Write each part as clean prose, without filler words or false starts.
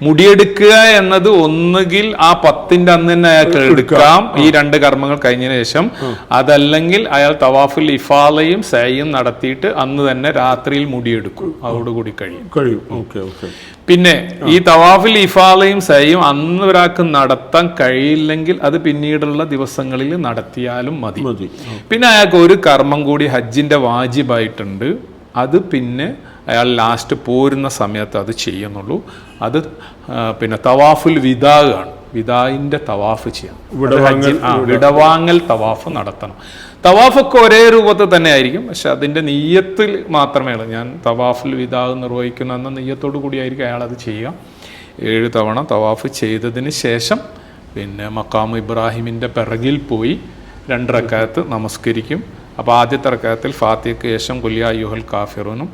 മുടിയെടുക്കുക എന്നത് ഒന്നുകിൽ ആ 10ന്റെ അന്ന് തന്നെ അയാൾക്ക് എടുക്കാം, ഈ 2 കർമ്മങ്ങൾ കഴിഞ്ഞതിന് ശേഷം. അതല്ലെങ്കിൽ അയാൾ തവാഫുൽ ഇഫാലയും സഅയും നടത്തിയിട്ട് അന്ന് തന്നെ രാത്രിയിൽ മുടിയെടുക്കും, അതോടുകൂടി കഴിയും. പിന്നെ ഈ തവാഫുൽ ഇഫാലയും സഅയും അന്ന് ഒരാൾക്ക് നടത്താൻ കഴിയില്ലെങ്കിൽ അത് പിന്നീടുള്ള ദിവസങ്ങളിൽ നടത്തിയാലും മതി. പിന്നെ അയാൾക്ക് ഒരു കർമ്മം കൂടി ഹജ്ജിന്റെ വാജിബായിട്ടുണ്ട്. അത് പിന്നെ അയാൾ ലാസ്റ്റ് പോരുന്ന സമയത്ത് അത് ചെയ്യുന്നുള്ളൂ. അത് പിന്നെ തവാഫുൽ വിദാ ആണ്. വിദായിന്റെ തവാഫ് ചെയ്യാം, വിടവാങ്ങൽ തവാഫ് നടത്തണം. തവാഫൊക്കെ ഒരേ രൂപത്തിൽ തന്നെ ആയിരിക്കും, പക്ഷെ അതിന്റെ നെയ്യത്തിൽ മാത്രമേ ഉള്ളൂ. ഞാൻ തവാഫുൽ വിദാ നിർവഹിക്കുന്ന എന്ന നെയ്യത്തോടു കൂടിയായിരിക്കും അയാൾ അത് ചെയ്യുക. 7 തവണ തവാഫ് ചെയ്തതിന് ശേഷം പിന്നെ മഖാമു ഇബ്രാഹിമിന്റെ പിറകിൽ പോയി 2 റക്അത്ത് നമസ്കരിക്കും. അപ്പോൾ ആദ്യത്തെ റക്അത്തിൽ ഫാത്തിഹയ്ക്ക് ശേഷം ഖുൽ യാ അയ്യുഹൽ കാഫിറൂനും,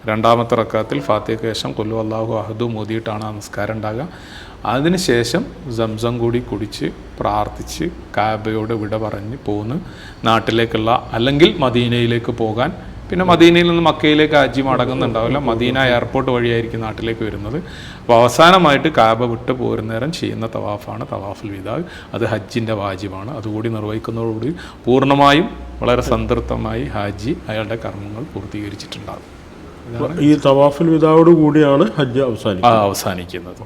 രണ്ടാമത്തെ റക്അത്തിൽ ഫാത്തിഹയ്ക്ക് ശേഷം ഖുൽ ഹുവല്ലാഹു അഹദു മോദിയിട്ടാണ് നമസ്കാരം ഉണ്ടാകുക. അതിനുശേഷം സംസം കൂടി കുടിച്ച് പ്രാർത്ഥിച്ച് കാബയോട് വിട പറഞ്ഞ് പോന്ന് നാട്ടിലേക്കുള്ള അല്ലെങ്കിൽ മദീനയിലേക്ക് പോകാൻ. പിന്നെ മദീനയിൽ നിന്ന് മക്കയിലേക്ക് ഹജ്ജി മടങ്ങുന്നുണ്ടാവില്ല, മദീന എയർപോർട്ട് വഴിയായിരിക്കും നാട്ടിലേക്ക് വരുന്നത്. അപ്പോൾ അവസാനമായിട്ട് കാബ വിട്ട് പോരുന്നേരം ചെയ്യുന്ന തവാഫാണ് തവാഫുൽ വിദാ. അത് ഹജ്ജിൻ്റെ വാജിബാണ്. അതുകൂടി നിർവഹിക്കുന്നതോടുകൂടി പൂർണ്ണമായും വളരെ സംതൃപ്തമായി ഹാജി അയാളുടെ കർമ്മങ്ങൾ പൂർത്തീകരിച്ചിട്ടുണ്ടാകും. ഈ തവാഫുൽ വിദായോട് കൂടിയാണ് ഹജ്ജ് അവസാനിക്കുന്നത്.